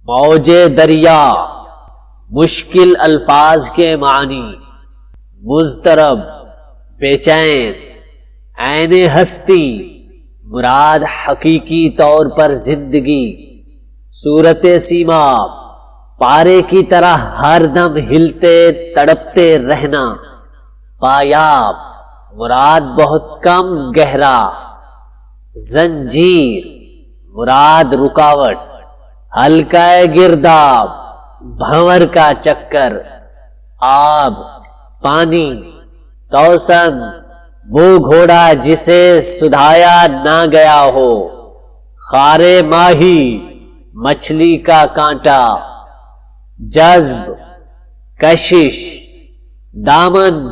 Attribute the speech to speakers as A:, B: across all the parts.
A: موج دریا مشکل الفاظ کے معنی، مضطرب بے چین، عین ہستی مراد حقیقی طور پر زندگی، صورت سیما پارے کی طرح ہر دم ہلتے تڑپتے رہنا، پایاب مراد بہت کم گہرا، زنجیر مراد رکاوٹ، ہلکا گرداب بھنور کا چکر، آب پانی، توسن وہ گھوڑا جسے سدھایا نہ گیا ہو، خارے ماہی مچھلی کا کانٹا، جذب کشش، دامن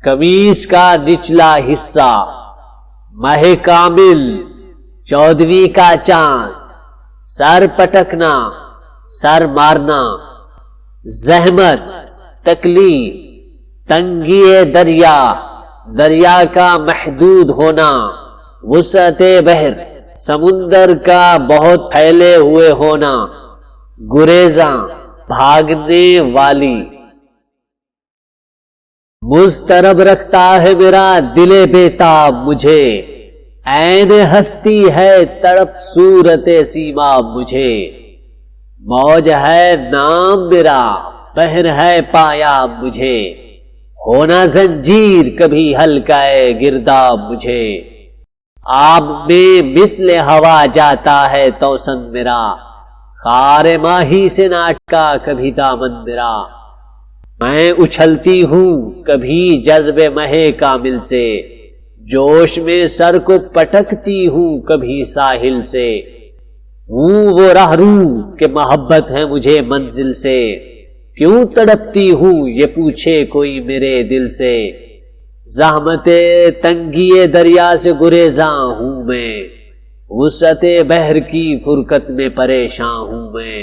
A: قمیص کا نچلا حصہ، ماہ کامل 14ویں کا چاند، سر پٹکنا سر مارنا، زحمت تکلیف، تنگی دریا دریا کا محدود ہونا، وسعت بحر سمندر کا بہت پھیلے ہوئے ہونا، گریزاں بھاگنے والی، مضطرب رکھتا ہے میرا دل بیتاب مجھے، عین ہستی ہے تڑپ صورت سیما مجھے، موج ہے نام میرا بحر ہے پایا مجھے، ہونا زنجیر کبھی ہلکا گرداب مجھے، آب میں مثل ہوا جاتا ہے توسن میرا، خار ماہی سے ناٹکا کبھی دامن میرا، میں اچھلتی ہوں کبھی جذب مہ کامل سے، جوش میں سر کو پٹکتی ہوں کبھی ساحل سے، ہوں وہ راہرو کہ محبت ہے مجھے منزل سے، کیوں تڑپتی ہوں یہ پوچھے کوئی میرے دل سے، زحمت تنگی دریا سے گریزاں ہوں میں، وسعت بحر کی فرقت میں پریشاں ہوں میں۔